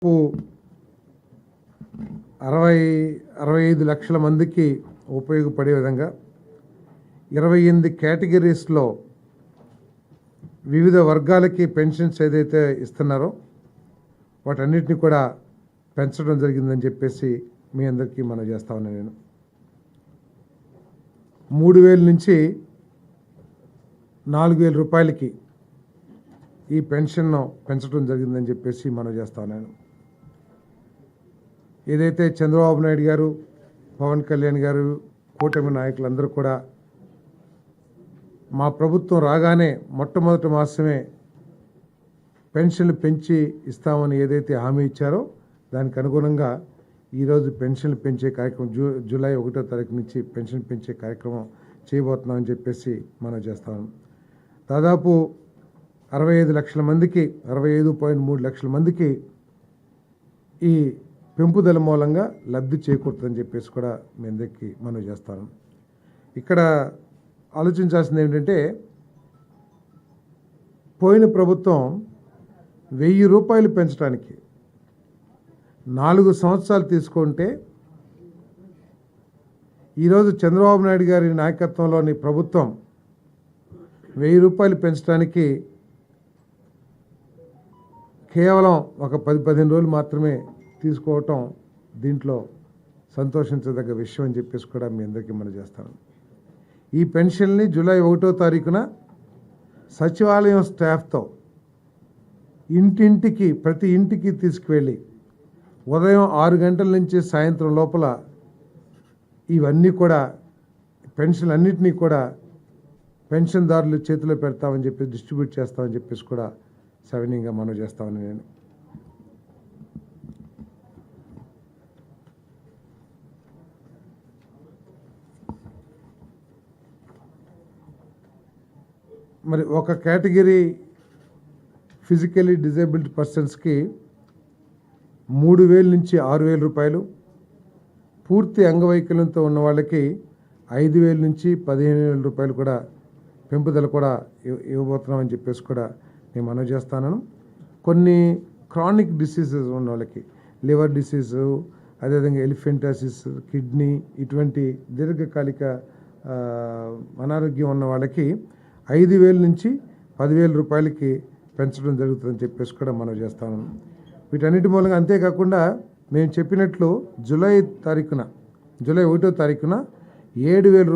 65 లక్షల మందికి ఉపయోగపడే విధంగా 28 కేటగిరీస్లో వివిధ వర్గాలకి పెన్షన్స్ ఏదైతే ఇస్తున్నారో వాటన్నిటిని కూడా పెంచడం జరిగిందని చెప్పేసి మీ అందరికీ మనం చేస్తా ఉన్నాను. నేను 3,000 నుంచి 4,000 రూపాయలకి ఈ పెన్షన్ను పెంచడం జరిగిందని చెప్పేసి మనం చేస్తా ఉన్నాను. ఏదైతే చంద్రబాబు నాయుడు గారు, పవన్ కళ్యాణ్ గారు, కూటమి నాయకులందరూ కూడా మా ప్రభుత్వం రాగానే మొట్టమొదటి మాసమే పెన్షన్లు పెంచి ఇస్తామని ఏదైతే హామీ ఇచ్చారో దానికి అనుగుణంగా ఈరోజు పెన్షన్లు పెంచే కార్యక్రమం జూలై 1వ తారీఖు నుంచి పెన్షన్ పెంచే కార్యక్రమం చేయబోతున్నామని చెప్పేసి మనం చేస్తాము. దాదాపు 65 లక్షల మందికి 65.3 లక్షల మందికి ఈ పెంపుదల మూలంగా లబ్ధి చేకూరుతుందని చెప్పేసి కూడా మీ అందరికీ మనం చేస్తాను. ఇక్కడ ఆలోచించాల్సింది ఏంటంటే పోయిన ప్రభుత్వం 1,000 రూపాయలు పెంచడానికి 4 సంవత్సరాలు తీసుకుంటే ఈరోజు చంద్రబాబు నాయుడు గారి నాయకత్వంలోని ప్రభుత్వం 1,000 రూపాయలు పెంచడానికి కేవలం ఒక 10-15 రోజులు మాత్రమే తీసుకోవటం దీంట్లో సంతోషించదగ్గ విషయం అని చెప్పేసి కూడా మీ అందరికీ మనం చేస్తాను. ఈ పెన్షన్ని జూలై 1వ తారీఖున సచివాలయం స్టాఫ్తో ఇంటింటికి ప్రతి ఇంటికి తీసుకువెళ్ళి ఉదయం 6 గంటల నుంచి సాయంత్రం లోపల ఇవన్నీ కూడా పెన్షన్ అన్నింటినీ కూడా పెన్షన్దారుల చేతిలో పెడతామని చెప్పి డిస్ట్రిబ్యూట్ చేస్తామని చెప్పేసి కూడా సవినీయంగా మనం చేస్తామని నేను మరి ఒక కేటగిరీ ఫిజికలీ డిజేబుల్డ్ పర్సన్స్కి 3,000 నుంచి 6,000 రూపాయలు, పూర్తి అంగవైకల్యంతో ఉన్న వాళ్ళకి 5,000 నుంచి 15,000 రూపాయలు కూడా పెంపుదల కూడా ఇవ్వబోతున్నామని చెప్పేసి కూడా నేను మనవి చేస్తాను. కొన్ని క్రానిక్ డిసీజెస్ ఉన్న వాళ్ళకి లివర్ డిసీజు, అదేవిధంగా ఎలిఫెంటాసిస్, కిడ్నీ ఇటువంటి దీర్ఘకాలిక అనారోగ్యం ఉన్న వాళ్ళకి 5,000 నుంచి 10,000 రూపాయలకి పెంచడం జరుగుతుందని చెప్పేసి కూడా మనం చేస్తాను. వీటన్నిటి మూలంగా అంతేకాకుండా మేము చెప్పినట్లు జూలై 1వ తారీఖున 7,000